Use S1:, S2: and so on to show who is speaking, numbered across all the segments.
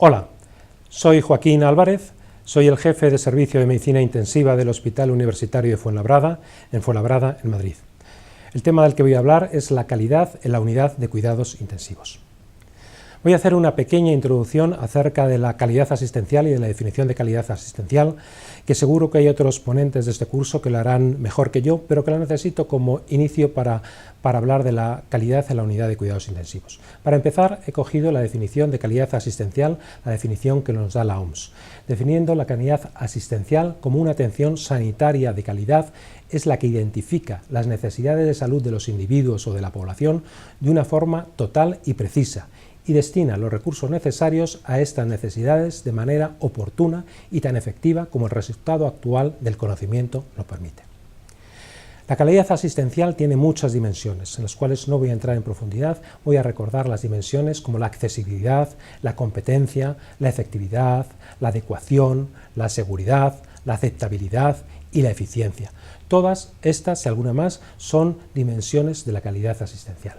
S1: Hola, soy Joaquín Álvarez, soy el jefe de Servicio de Medicina Intensiva del Hospital Universitario de Fuenlabrada, en Madrid. El tema del que voy a hablar es la calidad en la unidad de cuidados intensivos. Voy a hacer una pequeña introducción acerca de la calidad asistencial y de la definición de calidad asistencial, que seguro que hay otros ponentes de este curso que lo harán mejor que yo, pero que lo necesito como inicio para hablar de la calidad en la unidad de cuidados intensivos. Para empezar, he cogido la definición de calidad asistencial, la definición que nos da la OMS. Definiendo la calidad asistencial como una atención sanitaria de calidad, es la que identifica las necesidades de salud de los individuos o de la población de una forma total y precisa, y destina los recursos necesarios a estas necesidades de manera oportuna y tan efectiva como el resultado actual del conocimiento lo permite. La calidad asistencial tiene muchas dimensiones, en las cuales no voy a entrar en profundidad, voy a recordar las dimensiones como la accesibilidad, la competencia, la efectividad, la adecuación, la seguridad, la aceptabilidad y la eficiencia. Todas estas y alguna más son dimensiones de la calidad asistencial.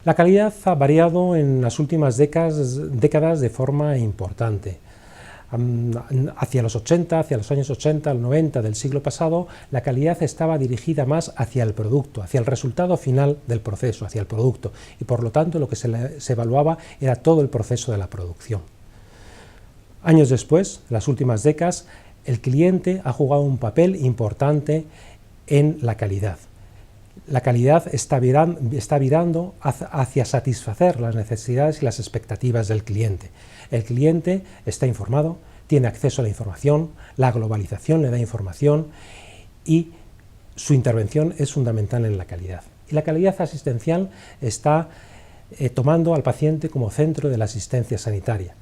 S1: La calidad ha variado en las últimas décadas de forma importante. Hacia los años 80, al 90 del siglo pasado, la calidad estaba dirigida más hacia el producto, hacia el resultado final del proceso, hacia el producto, y por lo tanto lo que se evaluaba era todo el proceso de la producción. Años después, en las últimas décadas, el cliente ha jugado un papel importante en la calidad. La calidad está virando hacia satisfacer las necesidades y las expectativas del cliente. El cliente está informado, tiene acceso a la información, la globalización le da información y su intervención es fundamental en la calidad. Y la calidad asistencial está tomando al paciente como centro de la asistencia sanitaria.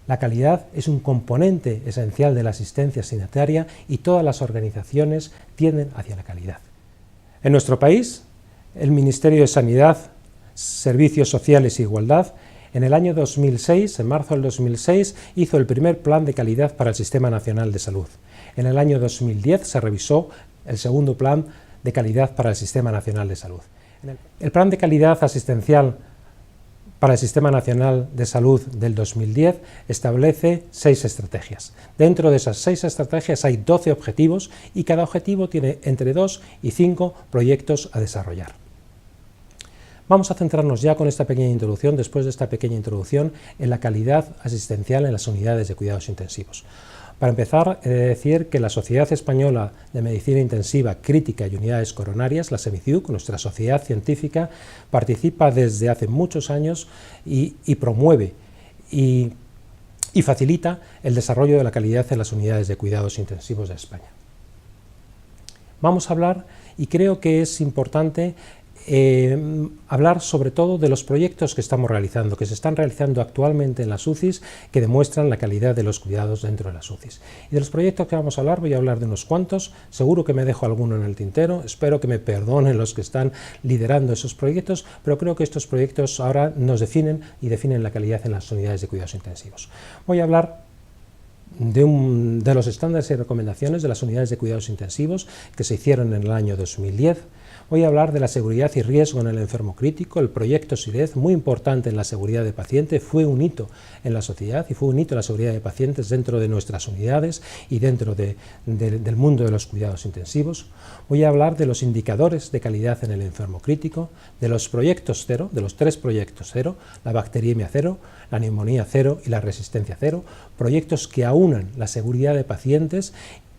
S1: La calidad es un componente esencial de la asistencia sanitaria y todas las organizaciones tienden hacia la calidad. En nuestro país, el Ministerio de Sanidad, Servicios Sociales e Igualdad, en el año 2006, en marzo del 2006, hizo el primer plan de calidad para el Sistema Nacional de Salud. En el año 2010 se revisó el segundo plan de calidad para el Sistema Nacional de Salud. El plan de calidad asistencial para el Sistema Nacional de Salud del 2010 establece 6 estrategias. Dentro de esas 6 estrategias hay 12 objetivos y cada objetivo tiene entre 2 y 5 proyectos a desarrollar. Vamos a centrarnos ya con esta pequeña introducción, después de esta pequeña introducción, en la calidad asistencial en las unidades de cuidados intensivos. Para empezar, he de decir que la Sociedad Española de Medicina Intensiva, Crítica y Unidades Coronarias, la SEMICIUC, nuestra sociedad científica, participa desde hace muchos años y promueve y facilita el desarrollo de la calidad en las unidades de cuidados intensivos de España. Vamos a hablar, y creo que es importante, hablar sobre todo de los proyectos que estamos realizando, que se están realizando actualmente en las UCIs, que demuestran la calidad de los cuidados dentro de las UCIs. Y de los proyectos que vamos a hablar, voy a hablar de unos cuantos, seguro que me dejo alguno en el tintero, espero que me perdonen los que están liderando esos proyectos, pero creo que estos proyectos ahora nos definen y definen la calidad en las unidades de cuidados intensivos. Voy a hablar de los estándares y recomendaciones de las unidades de cuidados intensivos que se hicieron en el año 2010. Voy a hablar de la seguridad y riesgo en el enfermo crítico. El proyecto SIREZ, muy importante en la seguridad de paciente, fue un hito en la sociedad y fue un hito en la seguridad de pacientes dentro de nuestras unidades y dentro del mundo de los cuidados intensivos. Voy a hablar de los indicadores de calidad en el enfermo crítico, de los proyectos cero, de los 3 proyectos cero, la bacteriemia cero, la neumonía cero y la resistencia cero, proyectos que aunan la seguridad de pacientes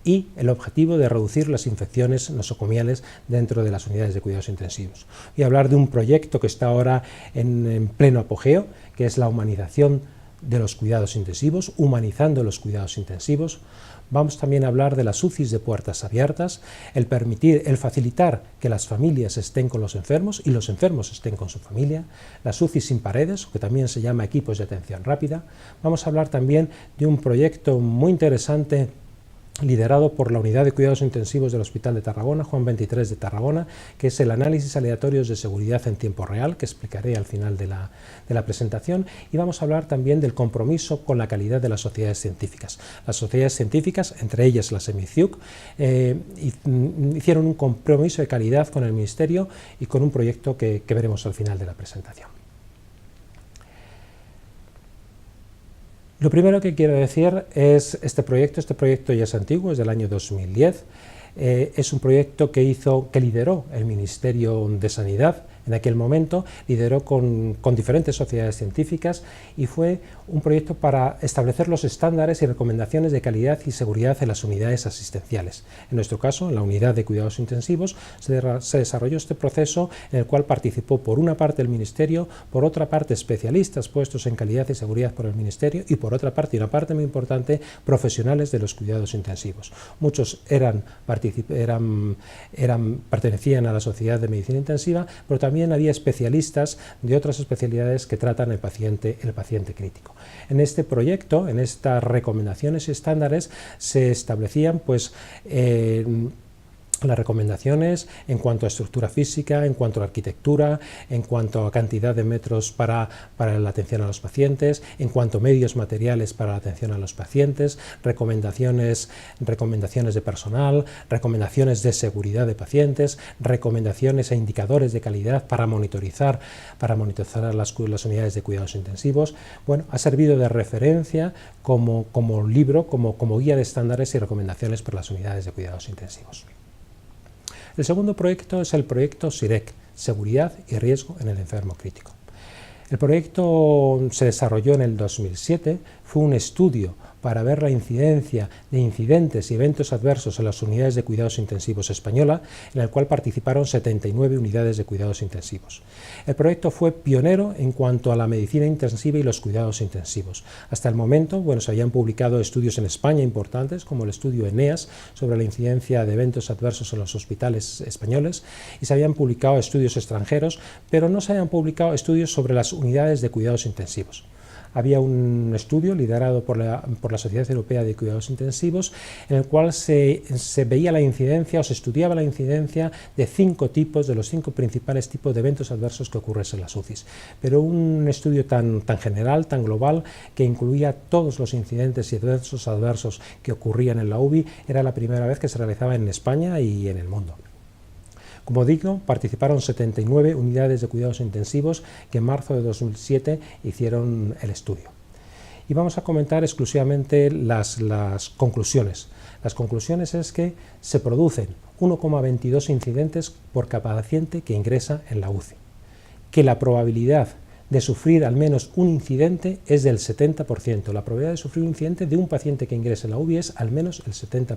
S1: y el objetivo de reducir las infecciones nosocomiales dentro de las unidades de cuidados intensivos. Voy a hablar de un proyecto que está ahora en pleno apogeo, que es la humanización de los cuidados intensivos, humanizando los cuidados intensivos. Vamos también a hablar de las UCIs de puertas abiertas, el facilitar que las familias estén con los enfermos y los enfermos estén con su familia, las UCIs sin paredes, que también se llama equipos de atención rápida. Vamos a hablar también de un proyecto muy interesante liderado por la Unidad de Cuidados Intensivos del Hospital de Tarragona, Juan 23 de Tarragona, que es el análisis aleatorios de seguridad en tiempo real, que explicaré al final de la presentación, y vamos a hablar también del compromiso con la calidad de las sociedades científicas. Las sociedades científicas, entre ellas la SEMICIUC, hicieron un compromiso de calidad con el Ministerio y con un proyecto que veremos al final de la presentación. Lo primero que quiero decir es este proyecto ya es antiguo, es del año 2010, es un proyecto que lideró el Ministerio de Sanidad en aquel momento, lideró con diferentes sociedades científicas y fue un proyecto para establecer los estándares y recomendaciones de calidad y seguridad en las unidades asistenciales. En nuestro caso, en la unidad de cuidados intensivos, se desarrolló este proceso en el cual participó por una parte el Ministerio, por otra parte especialistas puestos en calidad y seguridad por el Ministerio y por otra parte, y una parte muy importante, profesionales de los cuidados intensivos. Muchos pertenecían a la Sociedad de Medicina Intensiva, pero también había especialistas de otras especialidades que tratan el paciente crítico. En este proyecto, en estas recomendaciones y estándares, se establecían las recomendaciones en cuanto a estructura física, en cuanto a arquitectura, en cuanto a cantidad de metros para la atención a los pacientes, en cuanto a medios materiales para la atención a los pacientes, recomendaciones de personal, recomendaciones de seguridad de pacientes, recomendaciones e indicadores de calidad para monitorizar a las unidades de cuidados intensivos. Bueno, ha servido de referencia como libro, como guía de estándares y recomendaciones para las unidades de cuidados intensivos. El segundo proyecto es el proyecto SIREC, Seguridad y Riesgo en el Enfermo Crítico. El proyecto se desarrolló en el 2007, fue un estudio para ver la incidencia de incidentes y eventos adversos en las unidades de cuidados intensivos española, en el cual participaron 79 unidades de cuidados intensivos. El proyecto fue pionero en cuanto a la medicina intensiva y los cuidados intensivos. Hasta el momento, se habían publicado estudios en España importantes, como el estudio ENEAS, sobre la incidencia de eventos adversos en los hospitales españoles, y se habían publicado estudios extranjeros, pero no se habían publicado estudios sobre las unidades de cuidados intensivos. Había un estudio liderado por la Sociedad Europea de Cuidados Intensivos en el cual se veía la incidencia o se estudiaba la incidencia de de los 5 principales tipos de eventos adversos que ocurren en las UCIs. Pero un estudio tan general, tan global, que incluía todos los incidentes y eventos adversos que ocurrían en la UBI, era la primera vez que se realizaba en España y en el mundo. Como digo, participaron 79 unidades de cuidados intensivos que en marzo de 2007 hicieron el estudio. Y vamos a comentar exclusivamente las conclusiones. Las conclusiones es que se producen 1,22 incidentes por cada paciente que ingresa en la UCI, que la probabilidad de sufrir al menos un incidente es del 70%. La probabilidad de sufrir un incidente de un paciente que ingresa en la UBI es al menos el 70%.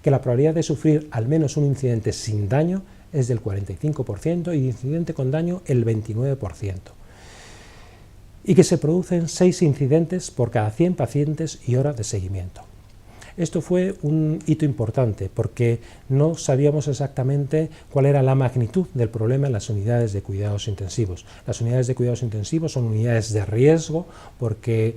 S1: Que la probabilidad de sufrir al menos un incidente sin daño es del 45% y de incidente con daño el 29%. Y que se producen 6 incidentes por cada 100 pacientes y hora de seguimiento. Esto fue un hito importante porque no sabíamos exactamente cuál era la magnitud del problema en las unidades de cuidados intensivos. Las unidades de cuidados intensivos son unidades de riesgo porque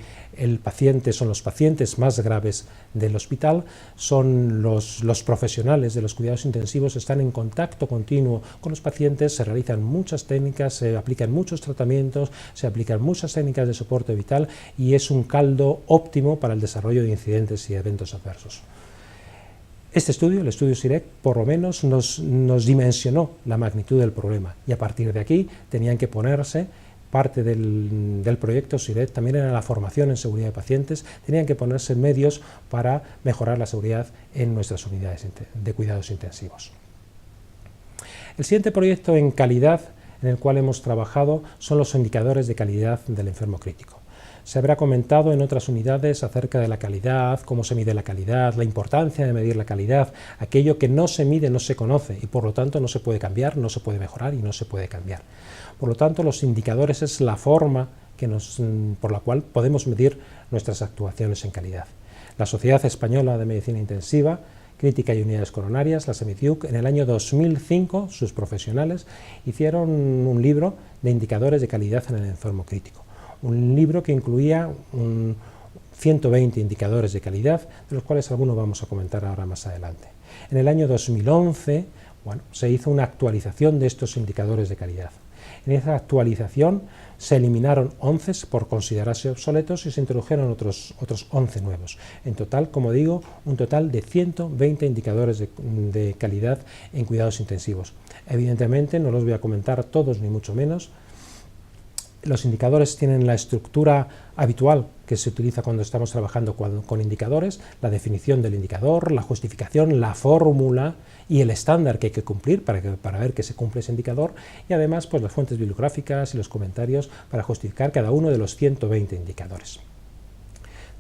S1: son los pacientes más graves del hospital, son los profesionales de los cuidados intensivos, están en contacto continuo con los pacientes, se realizan muchas técnicas, se aplican muchos tratamientos, se aplican muchas técnicas de soporte vital y es un caldo óptimo para el desarrollo de incidentes y eventos adversos. Este estudio, el estudio SIREC, por lo menos nos dimensionó la magnitud del problema y a partir de aquí tenían que ponerse parte del proyecto SIREC, también era la formación en seguridad de pacientes, tenían que ponerse medios para mejorar la seguridad en nuestras unidades de cuidados intensivos. El siguiente proyecto en calidad en el cual hemos trabajado son los indicadores de calidad del enfermo crítico. Se habrá comentado en otras unidades acerca de la calidad, cómo se mide la calidad, la importancia de medir la calidad, aquello que no se mide no se conoce y por lo tanto no se puede cambiar, no se puede mejorar y no se puede cambiar. Por lo tanto, los indicadores es la forma por la cual podemos medir nuestras actuaciones en calidad. La Sociedad Española de Medicina Intensiva, Crítica y Unidades Coronarias, la SEMICIUC, en el año 2005, sus profesionales hicieron un libro de indicadores de calidad en el enfermo crítico. Un libro que incluía 120 indicadores de calidad, de los cuales algunos vamos a comentar ahora más adelante. En el año 2011, se hizo una actualización de estos indicadores de calidad. En esa actualización se eliminaron 11 por considerarse obsoletos y se introdujeron otros 11 nuevos. En total, como digo, un total de 120 indicadores de calidad en cuidados intensivos. Evidentemente, no los voy a comentar todos ni mucho menos. Los indicadores tienen la estructura habitual que se utiliza cuando estamos trabajando con indicadores, la definición del indicador, la justificación, la fórmula y el estándar que hay que cumplir para ver que se cumple ese indicador, y además pues, las fuentes bibliográficas y los comentarios para justificar cada uno de los 120 indicadores.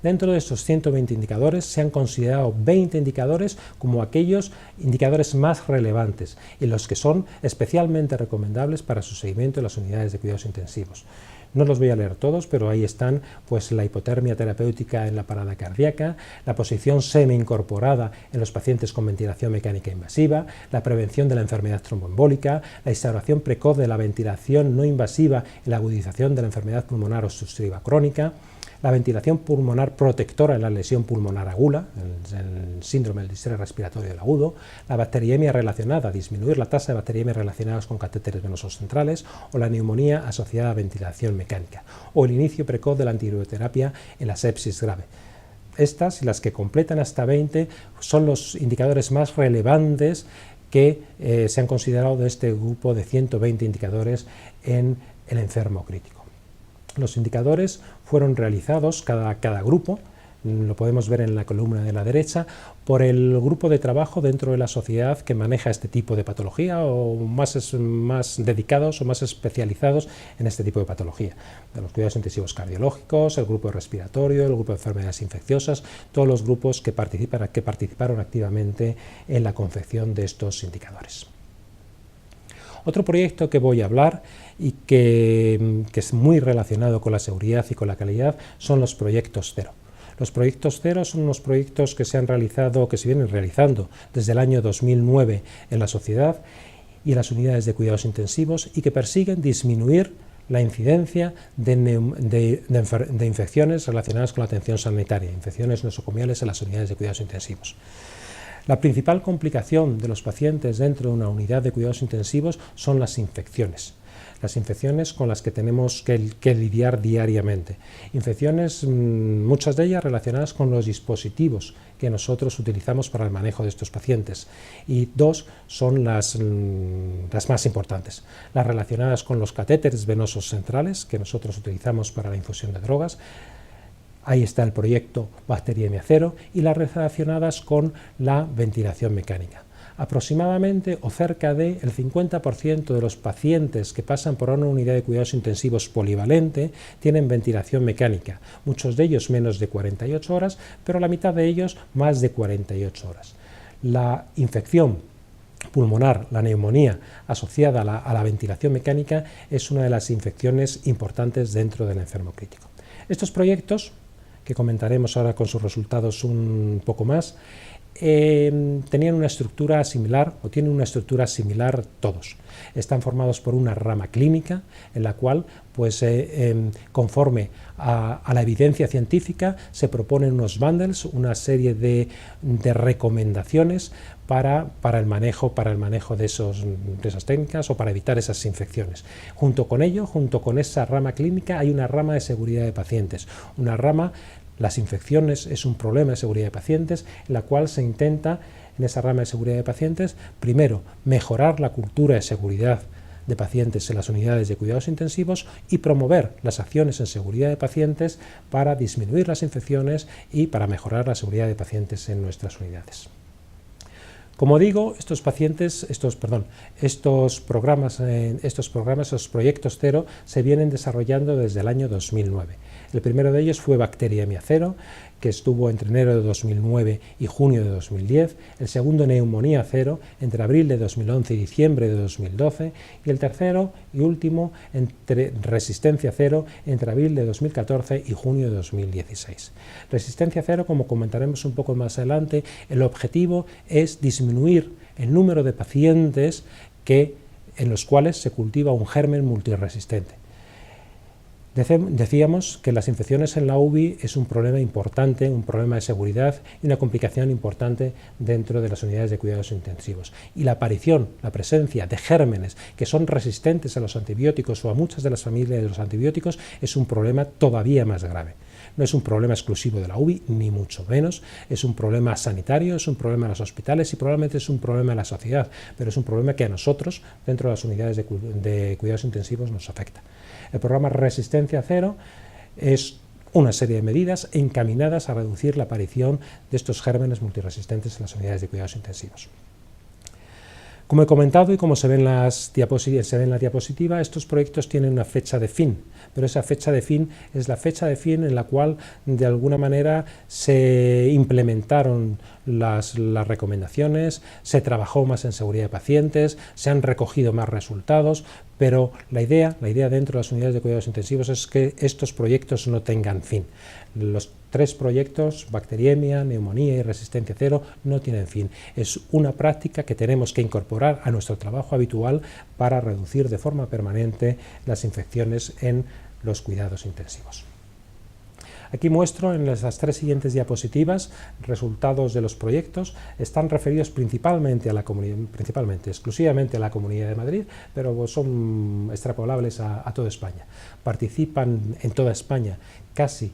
S1: Dentro de estos 120 indicadores se han considerado 20 indicadores como aquellos indicadores más relevantes y los que son especialmente recomendables para su seguimiento en las unidades de cuidados intensivos. No los voy a leer todos, pero ahí están pues, la hipotermia terapéutica en la parada cardíaca, la posición semi-incorporada en los pacientes con ventilación mecánica invasiva, la prevención de la enfermedad tromboembólica, la instauración precoz de la ventilación no invasiva en la agudización de la enfermedad pulmonar obstructiva crónica, la ventilación pulmonar protectora en la lesión pulmonar aguda, el síndrome del distrés respiratorio del agudo, la bacteriemia relacionada, disminuir la tasa de bacteriemia relacionadas con catéteres venosos centrales, o la neumonía asociada a ventilación mecánica, o el inicio precoz de la antiuroterapia en la sepsis grave. Estas y las que completan hasta 20 son los indicadores más relevantes que se han considerado de este grupo de 120 indicadores en el enfermo crítico. Los indicadores fueron realizados, cada grupo, lo podemos ver en la columna de la derecha, por el grupo de trabajo dentro de la sociedad que maneja este tipo de patología o más dedicados o más especializados en este tipo de patología. De los cuidados intensivos cardiológicos, el grupo respiratorio, el grupo de enfermedades infecciosas, todos los grupos que participaron activamente en la confección de estos indicadores. Otro proyecto que voy a hablar y que es muy relacionado con la seguridad y con la calidad son los proyectos cero. Los proyectos cero son unos proyectos que se vienen realizando desde el año 2009 en la sociedad y en las unidades de cuidados intensivos y que persiguen disminuir la incidencia de infecciones relacionadas con la atención sanitaria, infecciones nosocomiales en las unidades de cuidados intensivos. La principal complicación de los pacientes dentro de una unidad de cuidados intensivos son las infecciones con las que tenemos que lidiar diariamente. Infecciones, muchas de ellas relacionadas con los dispositivos que nosotros utilizamos para el manejo de estos pacientes. Y dos son las más importantes, las relacionadas con los catéteres venosos centrales que nosotros utilizamos para la infusión de drogas. Ahí está el proyecto Bacteriemia Cero, y las relacionadas con la ventilación mecánica. Aproximadamente o cerca del 50% de los pacientes que pasan por una unidad de cuidados intensivos polivalente tienen ventilación mecánica, muchos de ellos menos de 48 horas, pero la mitad de ellos más de 48 horas. La infección pulmonar, la neumonía asociada a la ventilación mecánica es una de las infecciones importantes dentro del enfermo crítico. Estos proyectos, que comentaremos ahora con sus resultados un poco más, tenían una estructura similar, o tienen una estructura similar todos. Están formados por una rama clínica en la cual, pues, conforme a la evidencia científica, se proponen unos bundles, una serie de recomendaciones para el manejo de esas técnicas o para evitar esas infecciones. Junto con ello, junto con esa rama clínica, hay una rama de seguridad de pacientes, las infecciones es un problema de seguridad de pacientes, en la cual se intenta, en esa rama de seguridad de pacientes, primero, mejorar la cultura de seguridad de pacientes en las unidades de cuidados intensivos y promover las acciones en seguridad de pacientes para disminuir las infecciones y para mejorar la seguridad de pacientes en nuestras unidades. Como digo, estos proyectos cero se vienen desarrollando desde el año 2009. El primero de ellos fue Bacteriemia Cero, que estuvo entre enero de 2009 y junio de 2010, el segundo Neumonía Cero, entre abril de 2011 y diciembre de 2012, y el tercero y último, Resistencia Cero, entre abril de 2014 y junio de 2016. Resistencia Cero, como comentaremos un poco más adelante, el objetivo es disminuir el número de pacientes en los cuales se cultiva un germen multiresistente. Decíamos que las infecciones en la UBI es un problema importante, un problema de seguridad y una complicación importante dentro de las unidades de cuidados intensivos. Y la presencia de gérmenes que son resistentes a los antibióticos o a muchas de las familias de los antibióticos es un problema todavía más grave. No es un problema exclusivo de la UBI, ni mucho menos. Es un problema sanitario, es un problema en los hospitales y probablemente es un problema en la sociedad, pero es un problema que a nosotros, dentro de las unidades de cuidados intensivos, nos afecta. El programa Resistencia Cero es una serie de medidas encaminadas a reducir la aparición de estos gérmenes multiresistentes en las unidades de cuidados intensivos. Como he comentado y como se ve en la diapositiva, estos proyectos tienen una fecha de fin, pero esa fecha de fin es la fecha de fin en la cual de alguna manera se implementaron las recomendaciones, se trabajó más en seguridad de pacientes, se han recogido más resultados, pero la idea dentro de las unidades de cuidados intensivos es que estos proyectos no tengan fin. Los 3 proyectos, bacteriemia, neumonía y resistencia cero, no tienen fin. Es una práctica que tenemos que incorporar a nuestro trabajo habitual para reducir de forma permanente las infecciones en los cuidados intensivos. Aquí muestro en las 3 siguientes diapositivas resultados de los proyectos. Están referidos exclusivamente a la Comunidad de Madrid, pero son extrapolables a toda España. Participan en toda España casi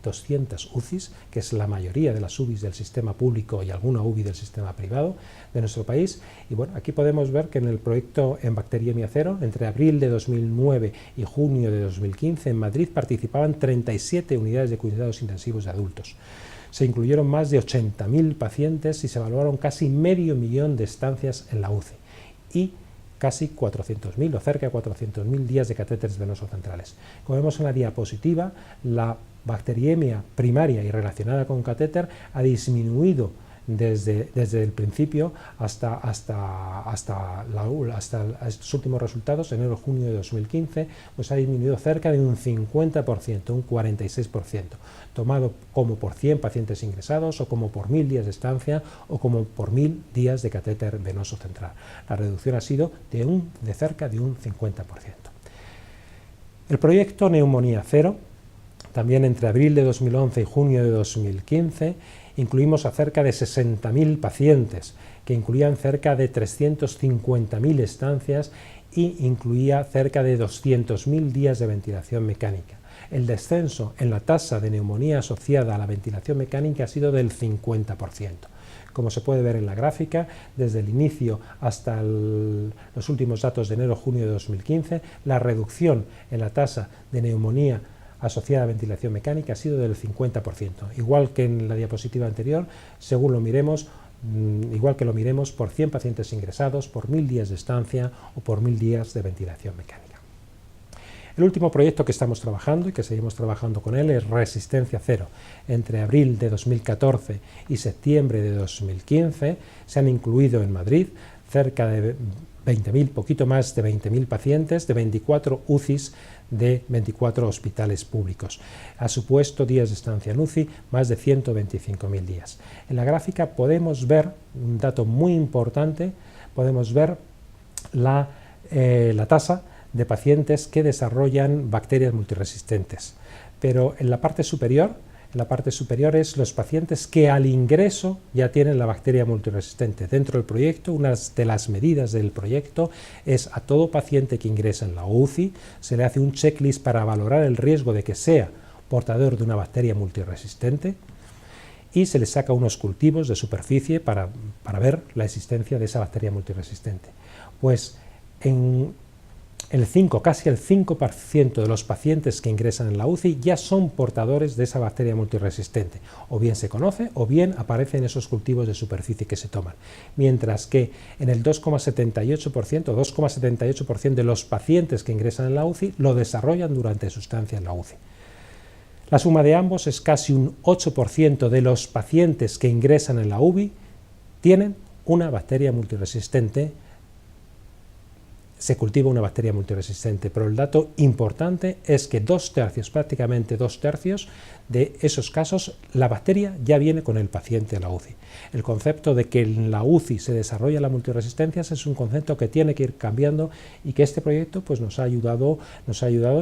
S1: 200 UCIs, que es la mayoría de las UBIs del sistema público y alguna UBI del sistema privado de nuestro país. Y bueno, aquí podemos ver que en el proyecto en bacteriemia cero, entre abril de 2009 y junio de 2015, en Madrid participaban 37 unidades de cuidados intensivos de adultos. Se incluyeron más de 80.000 pacientes y se evaluaron casi medio millón de estancias en la UCI y casi 400.000 o cerca de 400.000 días de catéteres venosos centrales. Como vemos en la diapositiva, la bacteriemia primaria y relacionada con catéter ha disminuido desde el principio hasta estos últimos resultados, enero-junio de 2015, pues ha disminuido cerca de un 50%, un 46%, tomado como por 100 pacientes ingresados, o como por 1.000 días de estancia, o como por 1.000 días de catéter venoso central. La reducción ha sido de cerca de un 50%. El proyecto Neumonía Cero, también entre abril de 2011 y junio de 2015, incluimos a cerca de 60.000 pacientes, que incluían cerca de 350.000 estancias y incluía cerca de 200.000 días de ventilación mecánica. El descenso en la tasa de neumonía asociada a la ventilación mecánica ha sido del 50%. Como se puede ver en la gráfica, desde el inicio hasta los últimos datos de enero-junio de 2015, la reducción en la tasa de neumonía asociada a ventilación mecánica ha sido del 50%, igual que en la diapositiva anterior, según lo miremos, igual que lo miremos por 100 pacientes ingresados, por 1.000 días de estancia o por 1.000 días de ventilación mecánica. El último proyecto que estamos trabajando y que seguimos trabajando con él es Resistencia Cero. Entre abril de 2014 y septiembre de 2015 se han incluido en Madrid cerca de 20.000, poquito más de 20.000 pacientes de 24 UCIs de 24 hospitales públicos. Ha supuesto días de estancia en UCI más de 125.000 días. En la gráfica podemos ver un dato muy importante, podemos ver la tasa de pacientes que desarrollan bacterias multiresistentes, pero en la parte superior es los pacientes que al ingreso ya tienen la bacteria multiresistente. Dentro del proyecto, una de las medidas del proyecto es a todo paciente que ingresa en la UCI se le hace un checklist para valorar el riesgo de que sea portador de una bacteria multiresistente y se le saca unos cultivos de superficie para ver la existencia de esa bacteria multiresistente. Pues casi el 5% de los pacientes que ingresan en la UCI ya son portadores de esa bacteria multiresistente, o bien se conoce o bien aparecen esos cultivos de superficie que se toman, mientras que en el 2,78% de los pacientes que ingresan en la UCI lo desarrollan durante su estancia en la UCI. La suma de ambos es casi un 8% de los pacientes que ingresan en la UCI tienen una bacteria multiresistente. Se cultiva una bacteria multiresistente, pero el dato importante es que prácticamente dos tercios de esos casos, la bacteria ya viene con el paciente a la UCI. El concepto de que en la UCI se desarrolla la multiresistencia es un concepto que tiene que ir cambiando y que este proyecto pues, nos ha ayudado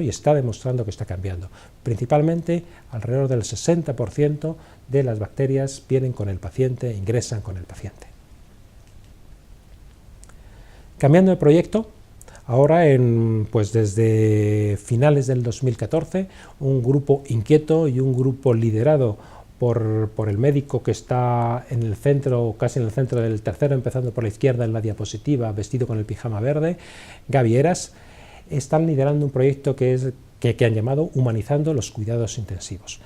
S1: y está demostrando que está cambiando. Principalmente, alrededor del 60% de las bacterias vienen con el paciente, ingresan con el paciente. Cambiando de proyecto, Ahora, pues desde finales del 2014, un grupo inquieto y un grupo liderado por el médico que está en el centro, casi en el centro del tercero, empezando por la izquierda en la diapositiva, vestido con el pijama verde, Gaby Heras, están liderando un proyecto que han llamado Humanizando los Cuidados Intensivos.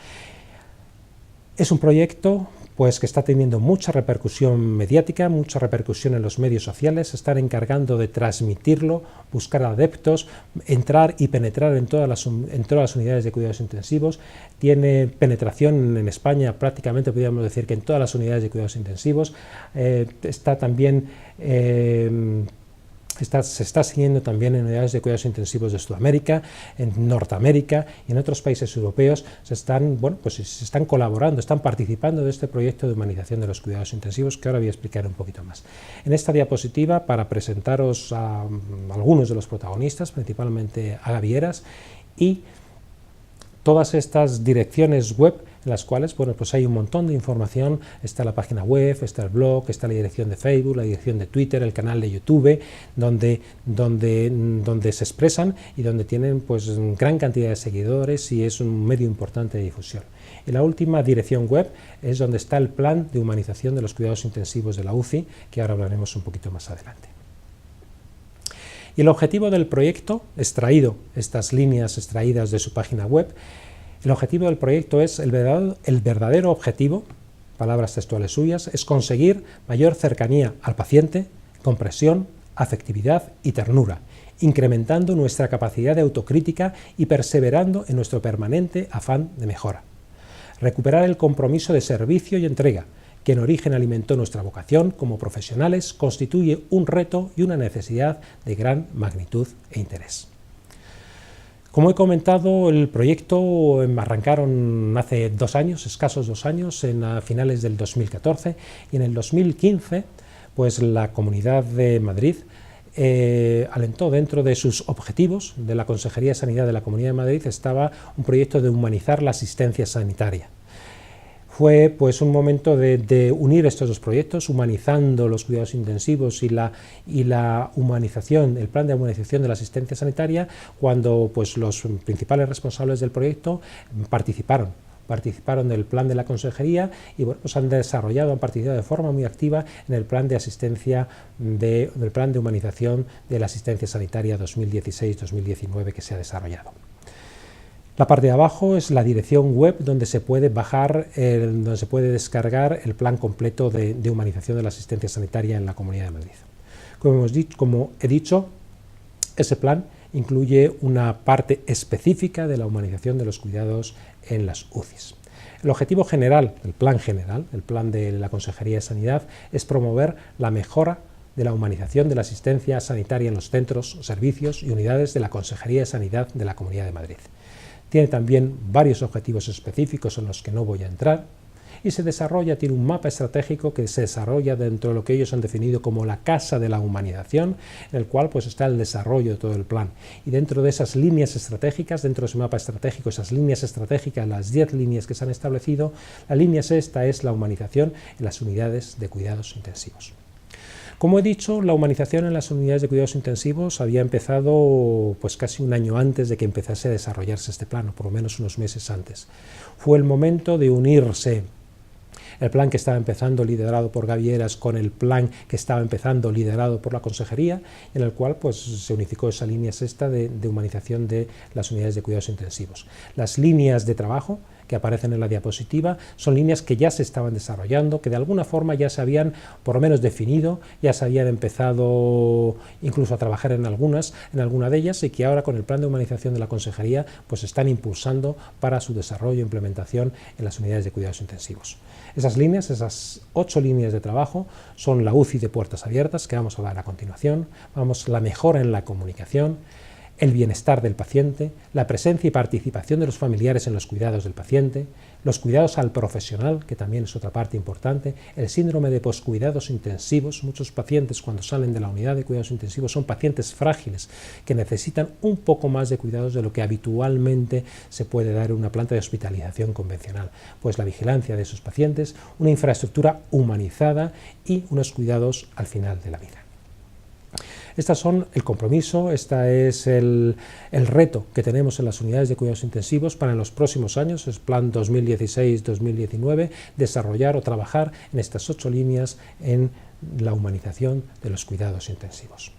S1: Es un proyecto pues que está teniendo mucha repercusión mediática, mucha repercusión en los medios sociales, se están encargando de transmitirlo, buscar adeptos, entrar y penetrar en todas las unidades de cuidados intensivos. Tiene penetración en España, prácticamente podríamos decir que en todas las unidades de cuidados intensivos. Está también se está siguiendo también en unidades de cuidados intensivos de Sudamérica, en Norteamérica y en otros países europeos. Se están colaborando, están participando de este proyecto de humanización de los cuidados intensivos, que ahora voy a explicar un poquito más. En esta diapositiva, para presentaros a algunos de los protagonistas, principalmente a Gaby Heras, y todas estas direcciones web en las cuales pues hay un montón de información. Está la página web, está el blog, está la dirección de Facebook, la dirección de Twitter, el canal de YouTube, donde se expresan y donde tienen pues gran cantidad de seguidores y es un medio importante de difusión. Y la última dirección web es donde está el plan de humanización de los cuidados intensivos de la UCI, que ahora hablaremos un poquito más adelante. Y el objetivo del proyecto, estas líneas extraídas de su página web, el objetivo del proyecto es el verdadero objetivo, palabras textuales suyas, es conseguir mayor cercanía al paciente, comprensión, afectividad y ternura, incrementando nuestra capacidad de autocrítica y perseverando en nuestro permanente afán de mejora. Recuperar el compromiso de servicio y entrega, que en origen alimentó nuestra vocación como profesionales, constituye un reto y una necesidad de gran magnitud e interés. Como he comentado, el proyecto arrancaron hace 2 años, escasos 2 años, a finales del 2014, y en el 2015 pues la Comunidad de Madrid alentó dentro de sus objetivos de la Consejería de Sanidad de la Comunidad de Madrid estaba un proyecto de humanizar la asistencia sanitaria. Fue pues un momento de unir estos dos proyectos, humanizando los cuidados intensivos y la humanización, el plan de humanización de la asistencia sanitaria, cuando pues los principales responsables del proyecto participaron del plan de la consejería y bueno, pues han participado de forma muy activa en el plan de asistencia, del plan de humanización de la asistencia sanitaria 2016-2019 que se ha desarrollado. La parte de abajo es la dirección web donde se puede descargar el plan completo de humanización de la asistencia sanitaria en la Comunidad de Madrid. Como he dicho, ese plan incluye una parte específica de la humanización de los cuidados en las UCIs. El objetivo general, el plan de la Consejería de Sanidad, es promover la mejora de la humanización de la asistencia sanitaria en los centros, servicios y unidades de la Consejería de Sanidad de la Comunidad de Madrid. Tiene también varios objetivos específicos en los que no voy a entrar y tiene un mapa estratégico que se desarrolla dentro de lo que ellos han definido como la Casa de la Humanización, en el cual pues está el desarrollo de todo el plan. Y dentro de esas líneas estratégicas, dentro de ese mapa estratégico, esas líneas estratégicas, las 10 líneas que se han establecido, la línea sexta es la humanización en las unidades de cuidados intensivos. Como he dicho, la humanización en las unidades de cuidados intensivos había empezado pues casi un año antes de que empezase a desarrollarse este plan, o por lo menos unos meses antes. Fue el momento de unirse el plan que estaba empezando liderado por Gaby Heras con el plan que estaba empezando liderado por la Consejería, en el cual pues se unificó esa línea sexta de humanización de las unidades de cuidados intensivos. Las líneas de trabajo que aparecen en la diapositiva son líneas que ya se estaban desarrollando, que de alguna forma ya se habían por lo menos definido, ya se habían empezado incluso a trabajar en alguna de ellas y que ahora con el plan de humanización de la Consejería pues están impulsando para su desarrollo e implementación en las unidades de cuidados intensivos. Esas 8 líneas de trabajo son la UCI de puertas abiertas, que vamos a hablar a continuación, la mejora en la comunicación, el bienestar del paciente, la presencia y participación de los familiares en los cuidados del paciente, los cuidados al profesional, que también es otra parte importante, el síndrome de poscuidados intensivos. Muchos pacientes cuando salen de la unidad de cuidados intensivos son pacientes frágiles que necesitan un poco más de cuidados de lo que habitualmente se puede dar en una planta de hospitalización convencional. Pues la vigilancia de esos pacientes, una infraestructura humanizada y unos cuidados al final de la vida. Estas son el compromiso, este es el reto que tenemos en las unidades de cuidados intensivos para en los próximos años, el plan 2016-2019, desarrollar o trabajar en estas 8 líneas en la humanización de los cuidados intensivos.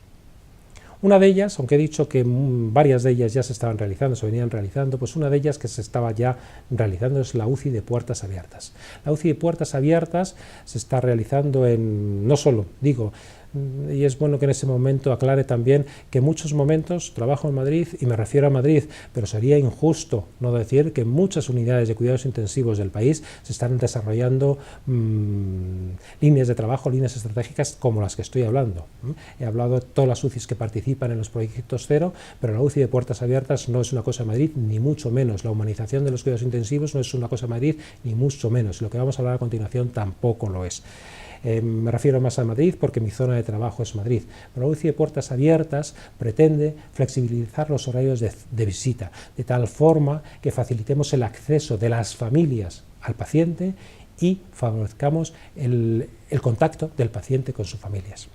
S1: Una de ellas, aunque he dicho que varias de ellas ya se estaban realizando, se venían realizando, pues una de ellas que se estaba ya realizando es la UCI de puertas abiertas. La UCI de puertas abiertas se está realizando en, no solo, digo, y es bueno que en ese momento aclare también que en muchos momentos trabajo en Madrid y me refiero a Madrid, pero sería injusto no decir que en muchas unidades de cuidados intensivos del país se están desarrollando líneas de trabajo, líneas estratégicas como las que estoy hablando. He hablado de todas las UCIs que participan en los proyectos cero, pero la UCI de puertas abiertas no es una cosa de Madrid, ni mucho menos. La humanización de los cuidados intensivos no es una cosa de Madrid, ni mucho menos. Lo que vamos a hablar a continuación tampoco lo es. Me refiero más a Madrid porque mi zona de trabajo es Madrid. Pero la UCI de puertas abiertas pretende flexibilizar los horarios de visita, de tal forma que facilitemos el acceso de las familias al paciente y favorezcamos el contacto del paciente con sus familias.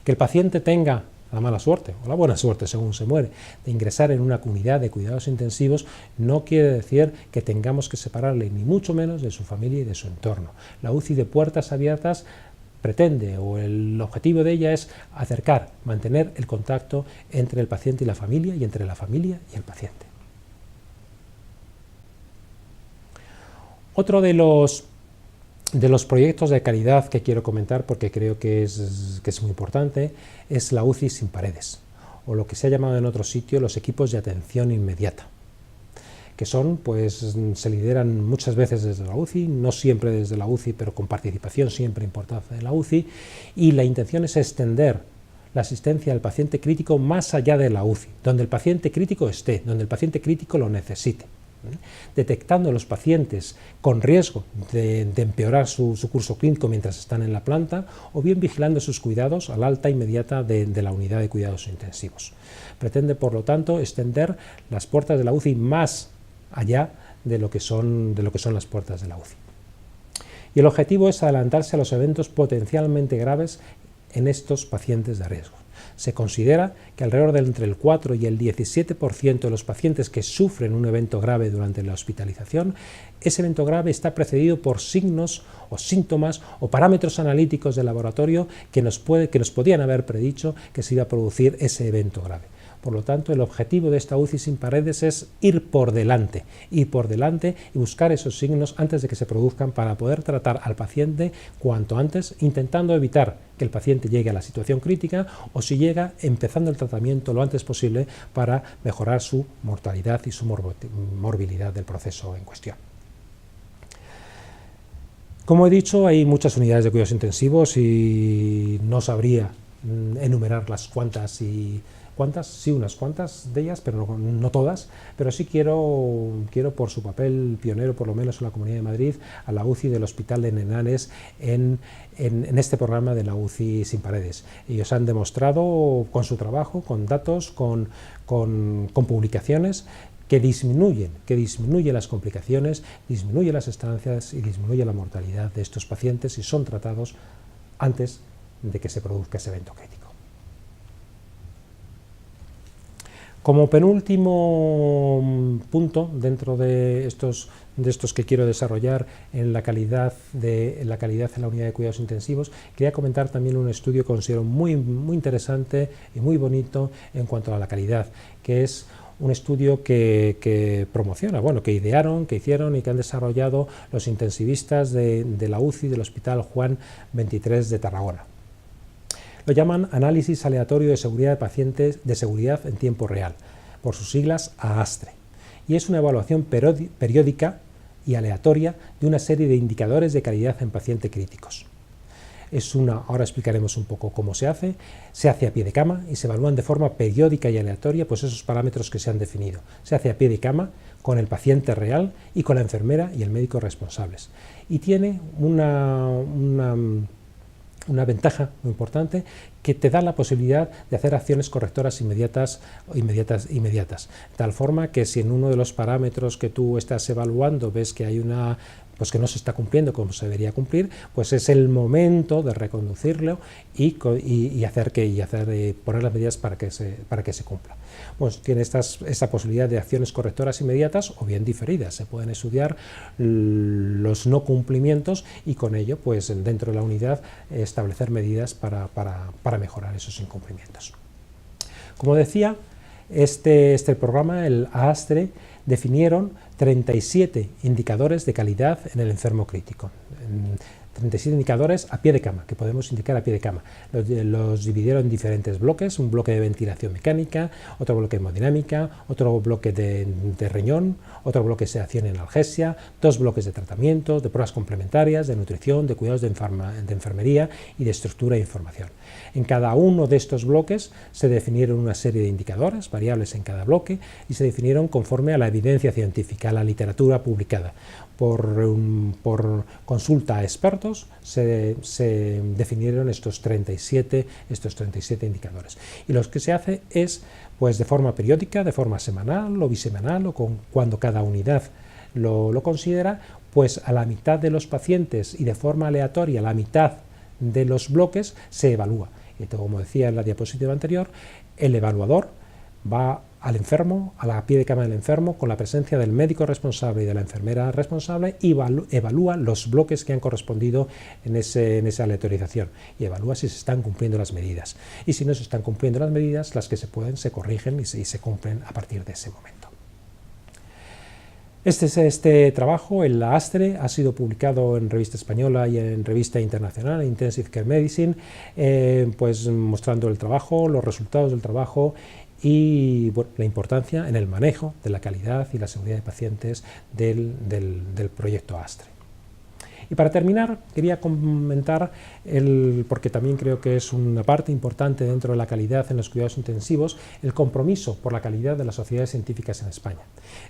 S1: Que el paciente tenga la mala suerte, o la buena suerte según se muere, de ingresar en una unidad de cuidados intensivos no quiere decir que tengamos que separarle ni mucho menos de su familia y de su entorno. La UCI de puertas abiertas pretende, o el objetivo de ella es acercar, mantener el contacto entre el paciente y la familia, y entre la familia y el paciente. Otro de los proyectos de calidad que quiero comentar, porque creo que es muy importante, es la UCI sin paredes, o lo que se ha llamado en otro sitio los equipos de atención inmediata, que son, pues se lideran muchas veces desde la UCI, no siempre desde la UCI, pero con participación siempre importante de la UCI, y la intención es extender la asistencia al paciente crítico más allá de la UCI, donde el paciente crítico esté, donde el paciente crítico lo necesite, detectando a los pacientes con riesgo de empeorar su curso clínico mientras están en la planta, o bien vigilando sus cuidados al alta inmediata de la unidad de cuidados intensivos. Pretende, por lo tanto, extender las puertas de la UCI más allá de lo que son las puertas de la UCI. Y el objetivo es adelantarse a los eventos potencialmente graves en estos pacientes de riesgo. Se considera que alrededor de entre el 4 y el 17% de los pacientes que sufren un evento grave durante la hospitalización, ese evento grave está precedido por signos o síntomas o parámetros analíticos del laboratorio que nos podían haber predicho que se iba a producir ese evento grave. Por lo tanto, el objetivo de esta UCI sin paredes es ir por delante y buscar esos signos antes de que se produzcan para poder tratar al paciente cuanto antes, intentando evitar que el paciente llegue a la situación crítica, o si llega, empezando el tratamiento lo antes posible para mejorar su mortalidad y su morbilidad del proceso en cuestión. Como he dicho, hay muchas unidades de cuidados intensivos y no sabría enumerar las cuantas sí, unas cuantas de ellas, pero no todas, pero sí quiero por su papel pionero, por lo menos en la Comunidad de Madrid, a la UCI del Hospital de Nenanes en este programa de la UCI sin paredes. Ellos han demostrado con su trabajo, con datos, con publicaciones, que disminuye las complicaciones, disminuye las estancias y disminuye la mortalidad de estos pacientes si son tratados antes de que se produzca ese evento crítico. Como penúltimo punto dentro de estos que quiero desarrollar en la calidad en la unidad de cuidados intensivos, quería comentar también un estudio que considero muy interesante y muy bonito en cuanto a la calidad, que es un estudio que promociona, que idearon, que hicieron y que han desarrollado los intensivistas de la UCI del Hospital Juan 23 de Tarragona. Lo llaman Análisis Aleatorio de Seguridad de Pacientes de Seguridad en Tiempo Real, por sus siglas AASTRE, y es una evaluación periódica y aleatoria de una serie de indicadores de calidad en pacientes críticos. Ahora explicaremos un poco cómo se hace a pie de cama y se evalúan de forma periódica y aleatoria esos parámetros que se han definido. Se hace a pie de cama con el paciente real y con la enfermera y el médico responsables. Y tiene una ventaja muy importante, que te da la posibilidad de hacer acciones correctoras inmediatas, de tal forma que si en uno de los parámetros que tú estás evaluando ves que hay pues que no se está cumpliendo como se debería cumplir, pues es el momento de reconducirlo y poner las medidas para que se cumpla. Pues tiene esta posibilidad de acciones correctoras inmediatas o bien diferidas. Se pueden estudiar los no cumplimientos y con ello, pues dentro de la unidad, establecer medidas para mejorar esos incumplimientos. Como decía, este programa, el AASTRE, definieron 37 indicadores de calidad en el enfermo crítico. 37 indicadores a pie de cama, que podemos indicar a pie de cama. Los dividieron en diferentes bloques, un bloque de ventilación mecánica, otro bloque de hemodinámica, otro bloque de riñón, otro bloque de sedación y analgesia, 2 bloques de tratamiento, de pruebas complementarias, de nutrición, de cuidados de enfermería y de estructura e información. En cada uno de estos bloques se definieron una serie de indicadores, variables en cada bloque, y se definieron conforme a la evidencia científica, a la literatura publicada. Por consulta a expertos se definieron estos 37 indicadores. Y lo que se hace es, pues de forma periódica, de forma semanal o bisemanal, o cuando cada unidad lo considera, pues a la mitad de los pacientes y de forma aleatoria, la mitad de los bloques se evalúa. Y como decía en la diapositiva anterior, el evaluador va al enfermo, a la pie de cama del enfermo, con la presencia del médico responsable y de la enfermera responsable, y evalúa los bloques que han correspondido en esa aleatorización, y evalúa si se están cumpliendo las medidas. Y si no se están cumpliendo las medidas, las que se pueden se corrigen y se cumplen a partir de ese momento. Este trabajo, el AASTRE, ha sido publicado en revista española y en revista internacional, Intensive Care Medicine, pues mostrando el trabajo, los resultados del trabajo y bueno, la importancia en el manejo de la calidad y la seguridad de pacientes del proyecto AASTRE. Y para terminar, quería comentar, porque también creo que es una parte importante dentro de la calidad en los cuidados intensivos, el compromiso por la calidad de las sociedades científicas en España.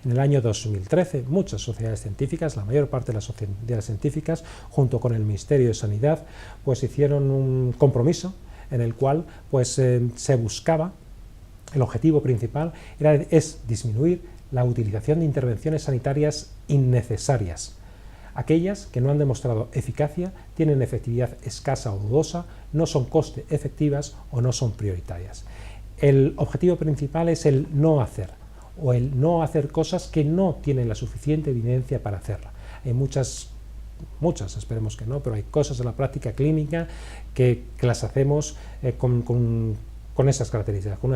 S1: En el año 2013, muchas sociedades científicas, la mayor parte de las sociedades científicas, junto con el Ministerio de Sanidad, pues hicieron un compromiso en el cual pues, se buscaba, el objetivo principal es disminuir la utilización de intervenciones sanitarias innecesarias. Aquellas que no han demostrado eficacia, tienen efectividad escasa o dudosa, no son coste efectivas o no son prioritarias. El objetivo principal es el no hacer, o el no hacer cosas que no tienen la suficiente evidencia para hacerla. Hay muchas, esperemos que no, pero hay cosas en la práctica clínica que las hacemos con esas características, con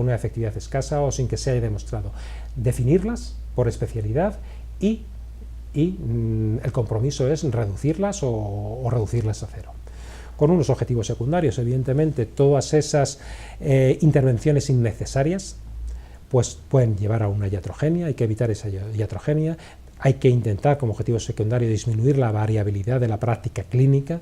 S1: una efectividad escasa o sin que se haya demostrado. Definirlas por especialidad y el compromiso es reducirlas o reducirlas a cero. Con unos objetivos secundarios, evidentemente, todas esas intervenciones innecesarias pues pueden llevar a una iatrogenia, hay que evitar esa iatrogenia, hay que intentar como objetivo secundario disminuir la variabilidad de la práctica clínica,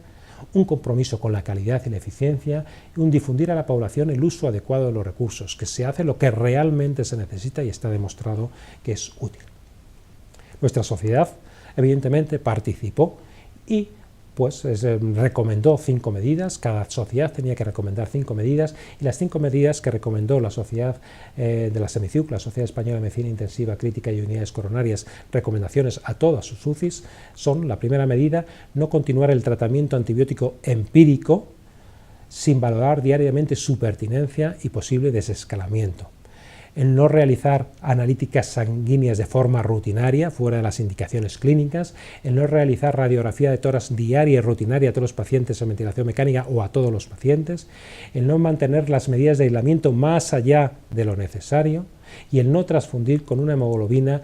S1: un compromiso con la calidad y la eficiencia, y un difundir a la población el uso adecuado de los recursos, que se hace lo que realmente se necesita y está demostrado que es útil. Nuestra sociedad, evidentemente, participó y pues recomendó 5 medidas, cada sociedad tenía que recomendar 5 medidas, y las 5 medidas que recomendó la sociedad de la SEMICIUC, la Sociedad Española de Medicina Intensiva, Crítica y Unidades Coronarias, recomendaciones a todas sus UCIs, son: la primera medida, no continuar el tratamiento antibiótico empírico sin valorar diariamente su pertinencia y posible desescalamiento. El no realizar analíticas sanguíneas de forma rutinaria, fuera de las indicaciones clínicas, el no realizar radiografía de tórax diaria y rutinaria a todos los pacientes en ventilación mecánica o a todos los pacientes, el no mantener las medidas de aislamiento más allá de lo necesario y el no transfundir con una hemoglobina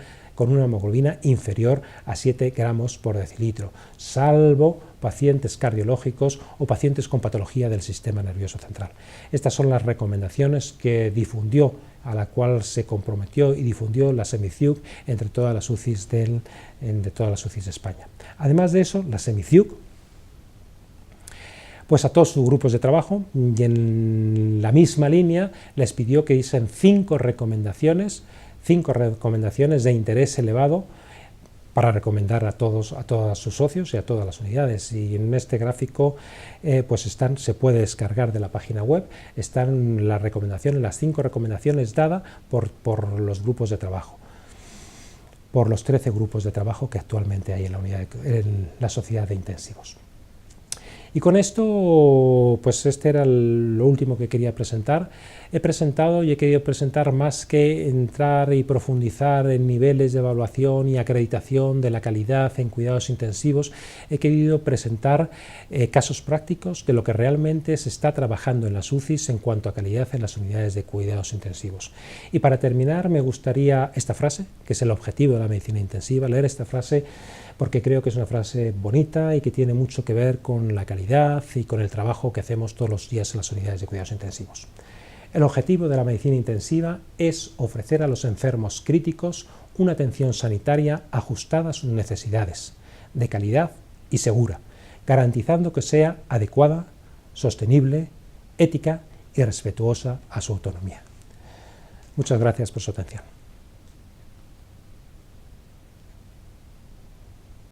S1: inferior a 7 gramos por decilitro, salvo pacientes cardiológicos o pacientes con patología del sistema nervioso central. Estas son las recomendaciones que difundió, a la cual se comprometió y difundió la SEMICIUC entre todas las UCIs de España. Además de eso, la SEMICIUC, pues a todos sus grupos de trabajo, y en la misma línea, les pidió que hiciesen 5 recomendaciones de interés elevado para recomendar a todos sus socios y a todas las unidades. Y en este gráfico pues se puede descargar de la página web, están las recomendaciones, las 5 recomendaciones dadas por los grupos de trabajo, por los 13 grupos de trabajo que actualmente hay en la sociedad de intensivos. Y con esto, pues este era lo último que quería presentar. He presentado y he querido presentar, más que entrar y profundizar en niveles de evaluación y acreditación de la calidad en cuidados intensivos, he querido presentar casos prácticos de lo que realmente se está trabajando en las UCIs en cuanto a calidad en las unidades de cuidados intensivos. Y para terminar, me gustaría esta frase, que es el objetivo de la medicina intensiva, leer esta frase porque creo que es una frase bonita y que tiene mucho que ver con la calidad y con el trabajo que hacemos todos los días en las unidades de cuidados intensivos. El objetivo de la medicina intensiva es ofrecer a los enfermos críticos una atención sanitaria ajustada a sus necesidades, de calidad y segura, garantizando que sea adecuada, sostenible, ética y respetuosa a su autonomía. Muchas gracias por su atención.